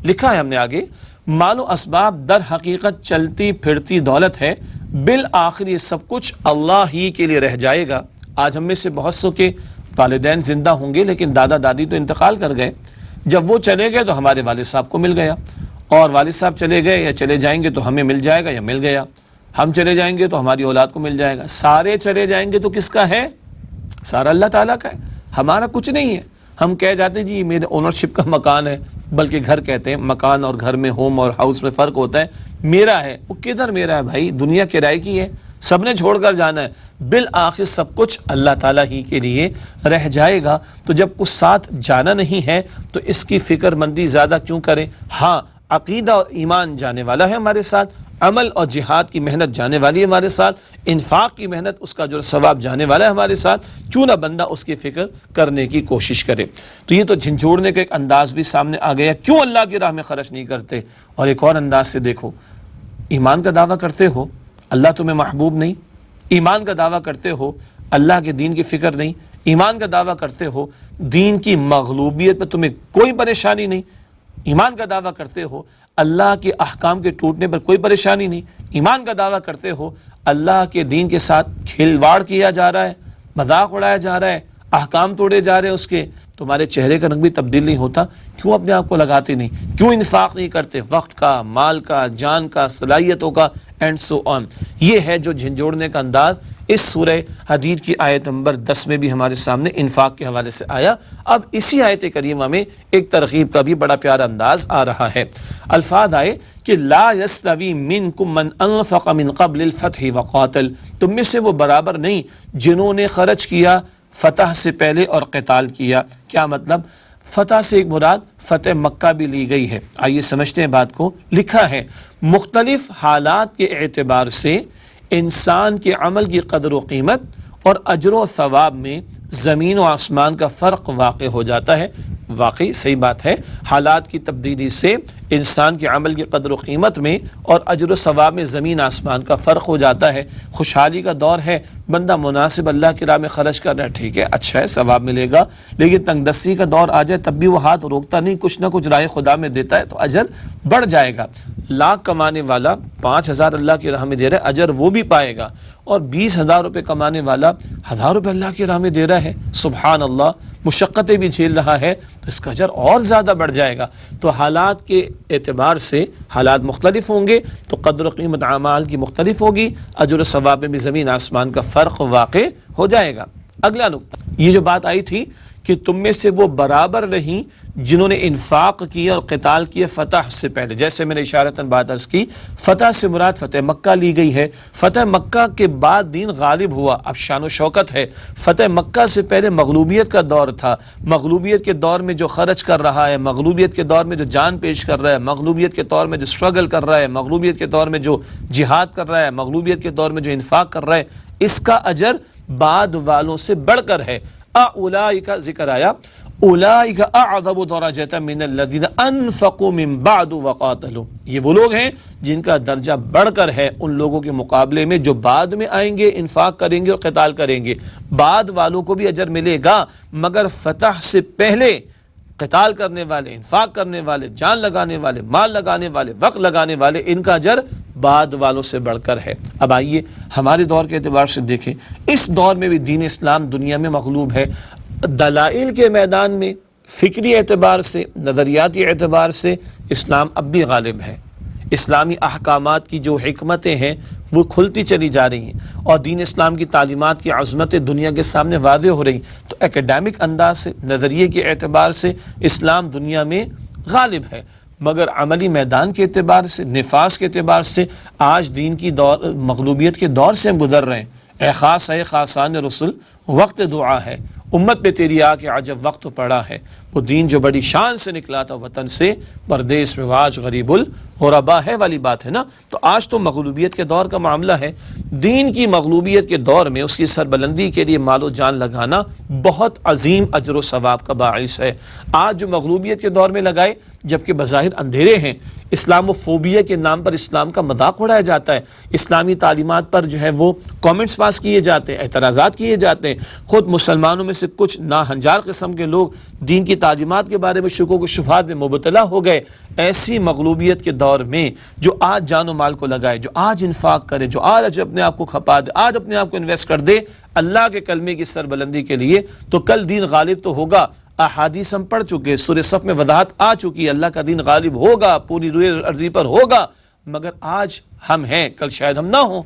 Speaker 1: لکھا ہے ہم نے آگے، مال و اسباب در حقیقت چلتی پھرتی دولت ہے، بالآخر یہ سب کچھ اللہ ہی کے لیے رہ جائے گا۔ آج ہم میں سے بہت سو کے والدین زندہ ہوں گے لیکن دادا دادی تو انتقال کر گئے۔ جب وہ چلے گئے تو ہمارے والد صاحب کو مل گیا، اور والد صاحب چلے گئے یا چلے جائیں گے تو ہمیں مل جائے گا یا مل گیا، ہم چلے جائیں گے تو ہماری اولاد کو مل جائے گا۔ سارے چلے جائیں گے تو کس کا ہے؟ سارا اللہ تعالیٰ کا ہے، ہمارا کچھ نہیں ہے۔ ہم کہہ جاتے ہیں جی میرے اونرشپ کا مکان ہے، بلکہ گھر کہتے ہیں، مکان اور گھر میں ہوم اور ہاؤس میں فرق ہوتا ہے۔ میرا ہے، وہ کدھر میرا ہے بھائی؟ دنیا کرائے کی ہے، سب نے چھوڑ کر جانا ہے۔ بالآخر سب کچھ اللہ تعالیٰ ہی کے لیے رہ جائے گا۔ تو جب کچھ ساتھ جانا نہیں ہے تو اس کی فکر مندی زیادہ کیوں کریں؟ ہاں، عقیدہ اور ایمان جانے والا ہے ہمارے ساتھ، عمل اور جہاد کی محنت جانے والی ہے ہمارے ساتھ، انفاق کی محنت اس کا جو ثواب جانے والا ہے ہمارے ساتھ، کیوں نہ بندہ اس کی فکر کرنے کی کوشش کرے۔ تو یہ تو جھنجھوڑنے کا ایک انداز بھی سامنے آ گیا، کیوں اللہ کی راہ میں خرچ نہیں کرتے؟ اور ایک اور انداز سے دیکھو، ایمان کا دعویٰ کرتے ہو اللہ تمہیں محبوب نہیں، ایمان کا دعویٰ کرتے ہو اللہ کے دین کی فکر نہیں، ایمان کا دعویٰ کرتے ہو دین کی مغلوبیت پہ تمہیں کوئی پریشانی نہیں، ایمان کا دعویٰ کرتے ہو اللہ کے احکام کے ٹوٹنے پر کوئی پریشانی نہیں، ایمان کا دعویٰ کرتے ہو اللہ کے دین کے ساتھ کھلواڑ کیا جا رہا ہے، مذاق اڑایا جا رہا ہے، احکام توڑے جا رہے ہیں اس کے، تمہارے چہرے کا رنگ بھی تبدیل نہیں ہوتا، کیوں اپنے آپ کو لگاتے نہیں؟ کیوں انفاق نہیں کرتے؟ وقت کا، مال کا، جان کا، صلاحیتوں کا، اینڈ سو آن۔ یہ ہے جو جھنجھوڑنے کا انداز، اس سورہ حدید کی آیت نمبر 10 میں بھی ہمارے سامنے انفاق کے حوالے سے آیا۔ اب اسی آیت کریمہ میں ایک ترغیب کا بھی بڑا پیارا انداز آ رہا ہے۔ الفاظ آئے کہ لا یستوی منکم من انفق من قبل الفتح وقاتل، تم میں سے وہ برابر نہیں جنہوں نے خرچ کیا فتح سے پہلے اور قتال کیا۔ کیا مطلب؟ فتح سے ایک مراد فتح مکہ بھی لی گئی ہے۔ آئیے سمجھتے ہیں بات کو۔ لکھا ہے مختلف حالات کے اعتبار سے انسان کے عمل کی قدر و قیمت اور اجر و ثواب میں زمین و آسمان کا فرق واقع ہو جاتا ہے۔ واقعی صحیح بات ہے، حالات کی تبدیلی سے انسان کے عمل کی قدر و قیمت میں اور اجر و ثواب میں زمین آسمان کا فرق ہو جاتا ہے۔ خوشحالی کا دور ہے، بندہ مناسب اللہ کی راہ میں خرچ کر رہا ہے، ٹھیک ہے، اچھا ہے، ثواب ملے گا۔ لیکن تنگ دستی کا دور آ جائے تب بھی وہ ہاتھ روکتا نہیں، کچھ نہ کچھ راہ خدا میں دیتا ہے تو اجر بڑھ جائے گا۔ لاکھ کمانے والا 5,000 اللہ کی راہ میں دے رہا ہے، اجر وہ بھی پائے گا، اور 20,000 روپے کمانے والا 1,000 روپے اللہ کی راہ میں دے رہا ہے، سبحان اللہ، مشقتیں بھی جھیل رہا ہے تو اس کا اجر اور زیادہ بڑھ جائے گا۔ تو حالات کے اعتبار سے حالات مختلف ہوں گے تو قدر و قیمت اعمال کی مختلف ہوگی، اجر و ثواب میں بھی زمین آسمان کا فرق واقع ہو جائے گا۔ اگلا نقطہ، یہ جو بات آئی تھی کہ تم میں سے وہ برابر نہیں جنہوں نے انفاق کیا اور قتال کیا فتح سے پہلے، جیسے میں نے اشارتاً بات عرض کی، فتح سے مراد فتح مکہ لی گئی ہے۔ فتح مکہ کے بعد دین غالب ہوا، اب شان و شوکت ہے۔ فتح مکہ سے پہلے مغلوبیت کا دور تھا، مغلوبیت کے دور میں جو خرچ کر رہا ہے، مغلوبیت کے دور میں جو جان پیش کر رہا ہے، مغلوبیت کے دور میں جو اسٹرگل کر رہا ہے، مغلوبیت کے دور میں جو جہاد کر رہا ہے، مغلوبیت کے دور میں جو انفاق کر رہا ہے، اس کا اجر بعد والوں سے بڑھ کر ہے۔ اولئک ذکر آیا، اولئک اعظم درجۃ من الذین انفقوا من بعد وقاتلوا، یہ وہ لوگ ہیں جن کا درجہ بڑھ کر ہے ان لوگوں کے مقابلے میں جو بعد میں آئیں گے، انفاق کریں گے اور قتال کریں گے۔ بعد والوں کو بھی اجر ملے گا، مگر فتح سے پہلے قتال کرنے والے، انفاق کرنے والے، جان لگانے والے، مال لگانے والے، وقت لگانے والے، ان کا اجر بعد والوں سے بڑھ کر ہے۔ اب آئیے ہمارے دور کے اعتبار سے دیکھیں، اس دور میں بھی دین اسلام دنیا میں مغلوب ہے۔ دلائل کے میدان میں فکری اعتبار سے، نظریاتی اعتبار سے اسلام اب بھی غالب ہے۔ اسلامی احکامات کی جو حکمتیں ہیں وہ کھلتی چلی جا رہی ہیں، اور دین اسلام کی تعلیمات کی عظمتیں دنیا کے سامنے واضح ہو رہی ہیں۔ تو ایکیڈیمک انداز سے، نظریے کے اعتبار سے اسلام دنیا میں غالب ہے، مگر عملی میدان کے اعتبار سے، نفاذ کے اعتبار سے آج دین کی مغلوبیت کے دور سے ہم گزر رہے ہیں۔ اے خاص ہے خاصان رسول، وقت دعا ہے، امت پہ تیری آ کے عجب وقت پڑا ہے۔ وہ دین جو بڑی شان سے نکلا تھا وطن سے، پردیس میں واج غریب الغربا ہے والی بات ہے نا۔ تو آج تو مغلوبیت کے دور کا معاملہ ہے۔ دین کی مغلوبیت کے دور میں اس کی سربلندی کے لیے مال و جان لگانا بہت عظیم اجر و ثواب کا باعث ہے۔ آج جو مغلوبیت کے دور میں لگائے جبکہ بظاہر اندھیرے ہیں، اسلام و فوبیا کے نام پر اسلام کا مذاق اڑایا جاتا ہے، اسلامی تعلیمات پر جو ہے وہ کامنٹس پاس کیے جاتے ہیں، اعتراضات کیے جاتے ہیں۔ خود مسلمانوں میں سے کچھ ناہنجار قسم کے لوگ دین کی تعلیمات کے بارے میں شکوک و شبہات میں مبتلا ہو گئے۔ ایسی مغلوبیت کے دور میں جو آج جان و مال کو لگائے، جو آج انفاق کرے، جو آج اپنے آپ کو کھپا دے، آج اپنے آپ کو انویسٹ کر دے اللہ کے کلمے کی سربلندی کے لیے، تو کل دین غالب تو ہوگا۔ احادیث ہم پڑھ چکے، سورہ صف میں وضاحت آ چکی ہے، اللہ کا دین غالب ہوگا، پوری روئے ارضی پر ہوگا، مگر آج ہم ہیں، کل شاید ہم نہ ہوں۔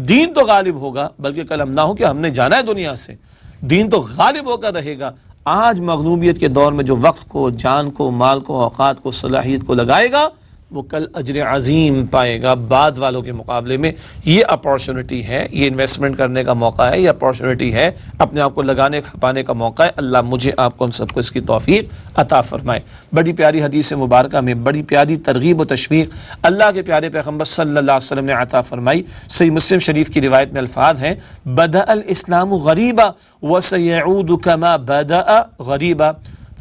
Speaker 1: دین تو غالب ہوگا، بلکہ کل ہم نہ ہوں کہ ہم نے جانا ہے دنیا سے۔ دین تو غالب ہو کر رہے گا۔ آج مغلوبیت کے دور میں جو وقت کو، جان کو، مال کو، اوقات کو، صلاحیت کو لگائے گا، وہ کل اجر عظیم پائے گا بعد والوں کے مقابلے میں۔ یہ اپارچونٹی ہے، یہ انویسٹمنٹ کرنے کا موقع ہے، یہ اپارچونٹی ہے، اپنے آپ کو لگانے کھپانے کا موقع ہے۔ اللہ مجھے آپ کو ہم سب کو اس کی توفیق عطا فرمائے۔ بڑی پیاری حدیث مبارکہ میں بڑی پیاری ترغیب و تشویق اللہ کے پیارے پیغمبر صلی اللہ علیہ وسلم نے عطا فرمائی۔ صحیح مسلم شریف کی روایت میں الفاظ ہیں، بدأ الاسلام غریبا وسیعود کما بدأ غریبا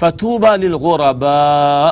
Speaker 1: فطوبى للغرباء۔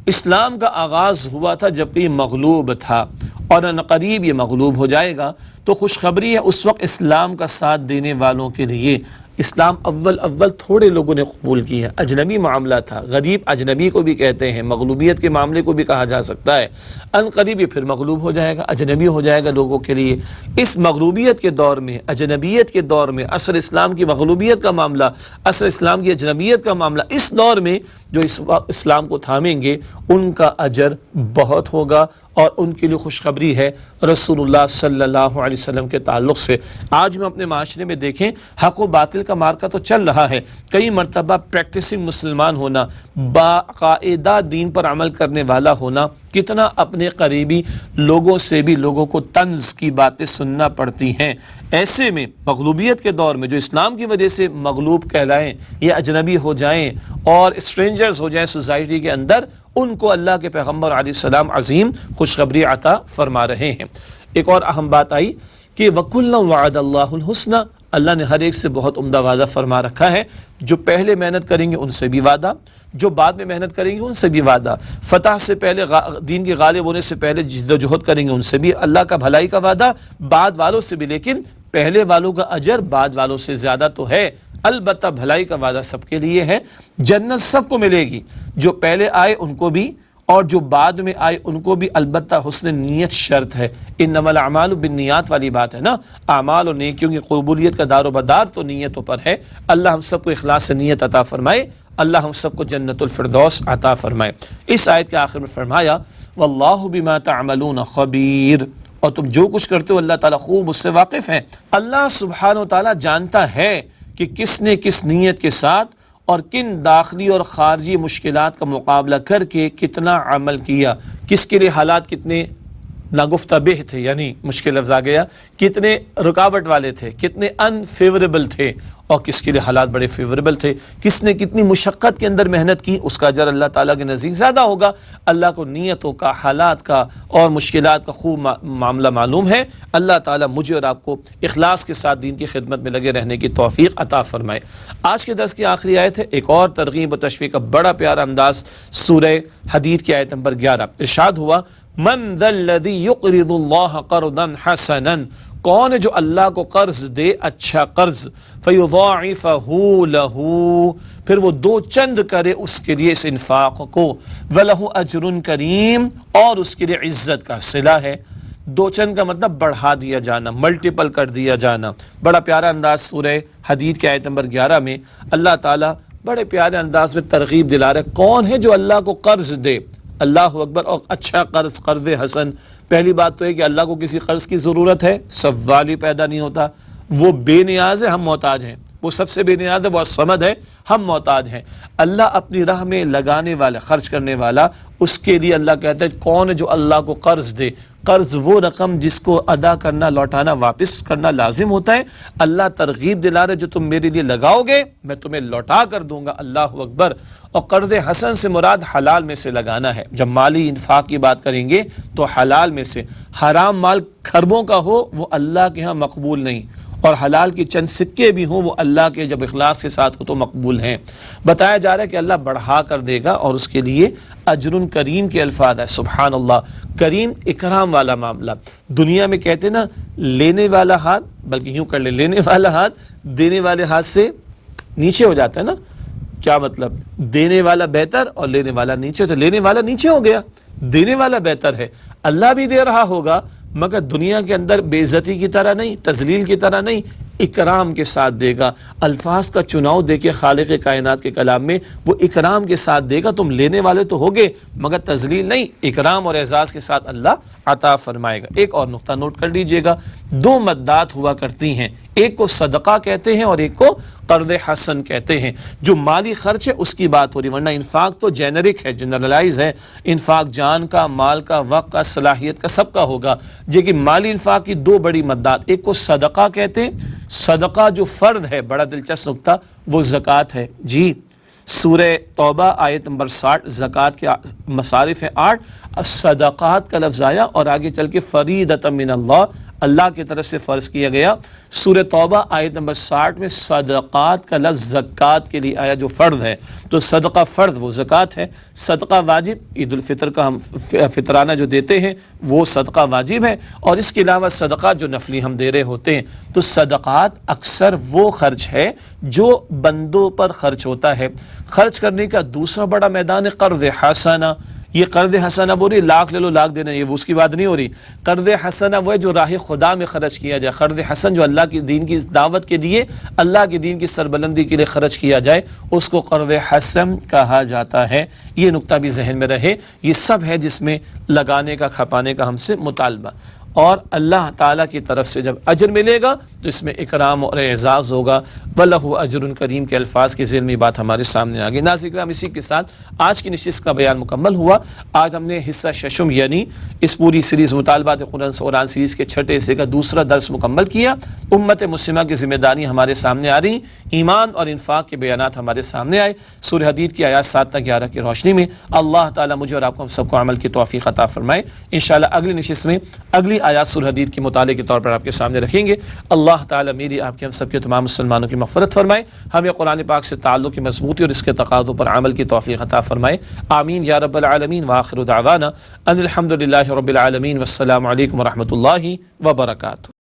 Speaker 1: اسلام کا آغاز ہوا تھا جبکہ یہ مغلوب تھا، اور عنقریب یہ مغلوب ہو جائے گا۔ تو خوشخبری ہے اس وقت اسلام کا ساتھ دینے والوں کے لیے۔ اسلام اول تھوڑے لوگوں نے قبول کیا، اجنبی معاملہ تھا، غریب اجنبی کو بھی کہتے ہیں، مغلوبیت کے معاملے کو بھی کہا جا سکتا ہے۔ عنقریب یہ پھر مغلوب ہو جائے گا، اجنبی ہو جائے گا لوگوں کے لیے۔ اس مغلوبیت کے دور میں، اجنبیت کے دور میں، عصر اسلام کی مغلوبیت کا معاملہ، عصر اسلام کی اجنبیت کا معاملہ، اس دور میں جو اس وقت اسلام کو تھامیں گے ان کا اجر بہت ہوگا اور ان کے لیے خوشخبری ہے رسول اللہ صلی اللہ علیہ وسلم کے تعلق سے۔ آج میں اپنے معاشرے میں دیکھیں، حق و باطل کا مارکا تو چل رہا ہے، کئی مرتبہ پریکٹسنگ مسلمان ہونا، باقاعدہ دین پر عمل کرنے والا ہونا، کتنا اپنے قریبی لوگوں سے بھی لوگوں کو طنز کی باتیں سننا پڑتی ہیں۔ ایسے میں مغلوبیت کے دور میں جو اسلام کی وجہ سے مغلوب کہلائیں یا اجنبی ہو جائیں اور اسٹرینجرز ہو جائیں سوسائٹی کے اندر، ان کو اللہ کے پیغمبر علیہ السلام عظیم خوشخبری عطا فرما رہے ہیں۔ ایک اور اہم بات آئی کہ وَكُلًّا وَعَدَ اللَّهُ الْحُسْنَى، اللہ نے ہر ایک سے بہت عمدہ وعدہ فرما رکھا ہے۔ جو پہلے محنت کریں گے ان سے بھی وعدہ، جو بعد میں محنت کریں گے ان سے بھی وعدہ، فتح سے پہلے دین کے غالب ہونے سے پہلے جد و جہد کریں گے ان سے بھی اللہ کا بھلائی کا وعدہ، بعد والوں سے بھی، لیکن پہلے والوں کا اجر بعد والوں سے زیادہ تو ہے۔ البتہ بھلائی کا وعدہ سب کے لیے ہے، جنت سب کو ملے گی، جو پہلے آئے ان کو بھی اور جو بعد میں آئے ان کو بھی، البتہ حسن نیت شرط ہے۔ انما الاعمال بالنیات والی بات ہے نا، اعمال اور نیکیوں کی قبولیت کا دار و بدار تو نیتوں پر ہے۔ اللہ ہم سب کو اخلاص سے نیت عطا فرمائے، اللہ ہم سب کو جنت الفردوس عطا فرمائے۔ اس آیت کے آخر میں فرمایا واللہ بما تعملون خبیر، اور تم جو کچھ کرتے ہو اللہ تعالیٰ خوب اس سے واقف ہیں۔ اللہ سبحانہ و تعالیٰ جانتا ہے کہ کس نے کس نیت کے ساتھ اور کن داخلی اور خارجی مشکلات کا مقابلہ کر کے کتنا عمل کیا، کس کے لیے حالات کتنے ناگفتہ بہ تھے، یعنی مشکل لفظ آ گیا، کتنے رکاوٹ والے تھے، کتنے انفیوریبل تھے، اور کس کے لیے حالات بڑے فیوریبل تھے، کس نے کتنی مشقت کے اندر محنت کی، اس کا اجر اللہ تعالیٰ کے نزدیک زیادہ ہوگا۔ اللہ کو نیتوں کا، حالات کا اور مشکلات کا خوب معاملہ معلوم ہے۔ اللہ تعالیٰ مجھے اور آپ کو اخلاص کے ساتھ دین کی خدمت میں لگے رہنے کی توفیق عطا فرمائے۔ آج کے درس کی آخری آیت ہے، ایک اور ترغیب و تشویق کا بڑا پیارا انداز، سورہ حدید کی آیت نمبر 11، ارشاد ہوا من ذا الذی یقرض اللہ قرضا حسنا، کون ہے جو اللہ کو قرض دے اچھا قرض، فیضاعفہ لہ، پھر وہ دو چند کرے اس کے لیے اس انفاق کو، وَلَهُ أَجْرٌ کریم، اور اس کے لیے عزت کا صلہ ہے۔ دو چند کا مطلب بڑھا دیا جانا، ملٹیپل کر دیا جانا۔ بڑا پیارا انداز سورہ حدید کی آیت نمبر 11 میں اللہ تعالیٰ بڑے پیارے انداز میں ترغیب دلا رہے، کون ہے جو اللہ کو قرض دے، اللہ اکبر، اور اچھا قرض، قرض حسن۔ پہلی بات تو ہے کہ اللہ کو کسی قرض کی ضرورت ہے، سوال ہی پیدا نہیں ہوتا، وہ بے نیاز ہے، ہم محتاج ہیں، وہ سب سے بے نیاز ہے، وہ الصمد ہے، ہم محتاج ہیں۔ اللہ اپنی راہ میں لگانے والا، خرچ کرنے والا، اس کے لیے اللہ کہتا ہے کون ہے جو اللہ کو قرض دے۔ قرض وہ رقم جس کو ادا کرنا، لوٹانا، واپس کرنا لازم ہوتا ہے۔ اللہ ترغیب دلا رہے جو تم میرے لیے لگاؤ گے میں تمہیں لوٹا کر دوں گا، اللہ اکبر۔ اور قرض حسن سے مراد حلال میں سے لگانا ہے۔ جب مالی انفاق کی بات کریں گے تو حلال میں سے، حرام مال کھربوں کا ہو وہ اللہ کے ہاں مقبول نہیں، اور حلال کی چند سکے بھی ہوں وہ اللہ کے جب اخلاص کے ساتھ ہو تو مقبول ہیں۔ بتایا جا رہا ہے کہ اللہ بڑھا کر دے گا، اور اس کے لیے اجر کریم کے الفاظ ہے، سبحان اللہ۔ کریم اکرام والا معاملہ، دنیا میں کہتے نا لینے والا ہاتھ، بلکہ یوں کر لے، لینے والا ہاتھ دینے والے ہاتھ سے نیچے ہو جاتا ہے نا۔ کیا مطلب؟ دینے والا بہتر اور لینے والا نیچے، تو لینے والا نیچے ہو گیا، دینے والا بہتر ہے۔ اللہ بھی دے رہا ہوگا مگر دنیا کے اندر بے عزتی کی طرح نہیں، تذلیل کی طرح نہیں، اکرام کے ساتھ دے گا۔ الفاظ کا چناؤ دیکھے خالق کائنات کے کلام میں، وہ اکرام کے ساتھ دے گا۔ تم لینے والے تو ہوگے مگر تذلیل نہیں، اکرام اور اعزاز کے ساتھ اللہ عطا فرمائے گا۔ ایک اور نقطہ نوٹ کر لیجئے گا، دو مدات ہوا کرتی ہیں، ایک کو صدقہ کہتے ہیں اور ایک کو قرض حسن کہتے ہیں۔ جو مالی خرچ ہے اس کی بات ہو رہی، ورنہ انفاق تو جنرک ہے، جنرلائز ہے۔ انفاق جان کا، مال کا، وقت کا، صلاحیت کا، سب کا ہوگا۔ لیکن مالی انفاق کی دو بڑی مدات، ایک کو صدقہ کہتے ہیں۔ صدقہ جو فرض ہے، بڑا دلچسپ نقطہ، وہ زکوٰۃ ہے۔ جی سورہ توبہ آیت نمبر 60، زکوٰۃ کے مصارف ہیں 8، صدقات کا لفظ آیا اور آگے چل کے فریدۃ من اللہ، اللہ کی طرف سے فرض کیا گیا۔ سورہ توبہ آیت نمبر 60 میں صدقات کا لفظ زکوٰۃ کے لیے آیا جو فرض ہے، تو صدقہ فرض وہ زکوٰۃ ہے۔ صدقہ واجب، عید الفطر کا ہم فطرانہ جو دیتے ہیں وہ صدقہ واجب ہے، اور اس کے علاوہ صدقات جو نفلی ہم دے رہے ہوتے ہیں۔ تو صدقات اکثر وہ خرچ ہے جو بندوں پر خرچ ہوتا ہے۔ خرچ کرنے کا دوسرا بڑا میدان ہے قرض حسنہ، یہ قرض حسنہ وہ نہیں لاکھ لے لو لاکھ دینا، یہ اس کی بات نہیں ہو رہی. قرض حسنہ وہ ہے جو راہ خدا میں خرچ کیا جائے. قرض حسن جو اللہ کی دین کی دعوت کے لیے، اللہ کے دین کی سربلندی کے لیے خرچ کیا جائے، اس کو قرض حسن کہا جاتا ہے. یہ نقطہ بھی ذہن میں رہے. یہ سب ہے جس میں لگانے کا کھپانے کا ہم سے مطالبہ، اور اللہ تعالیٰ کی طرف سے جب اجر ملے گا تو اس میں اکرام اور اعزاز ہوگا. وَلَهُ أَجْرٌ کریم کے الفاظ کی ذیل میں بات ہمارے سامنے آ گئی. ناظرین کرام، اسی کے ساتھ آج کی نشست کا بیان مکمل ہوا. آج ہم نے حصہ ششم یعنی اس پوری سیریز مطالبات قرآن سیریز کے چھٹے حصے کا دوسرا درس مکمل کیا. امت مسلمہ کی ذمہ داری ہمارے سامنے آ رہی، ایمان اور انفاق کے بیانات ہمارے سامنے آئے. سورہ حدید کی آیات 7 تا 11 کی روشنی میں اللہ تعالیٰ مجھے اور آپ کو ہم سب کو عمل کی توفیق عطا فرمائے. انشاءاللہ اگلی نشست میں اگلی آیات سورہ حدید کے مطالعے کے طور پر آپ کے سامنے رکھیں گے. اللہ تعالیٰ میری آپ کے ہم سب کے تمام مسلمانوں کی مغفرت فرمائے، ہمیں قرآن پاک سے تعلق کی مضبوطی اور اس کے تقاضوں پر عمل کی توفیق عطا فرمائے. آمین یا رب العالمین. وآخر دعوانا ان الحمد للہ رب العالمین، والسلام علیکم ورحمۃ اللہ وبرکاتہ.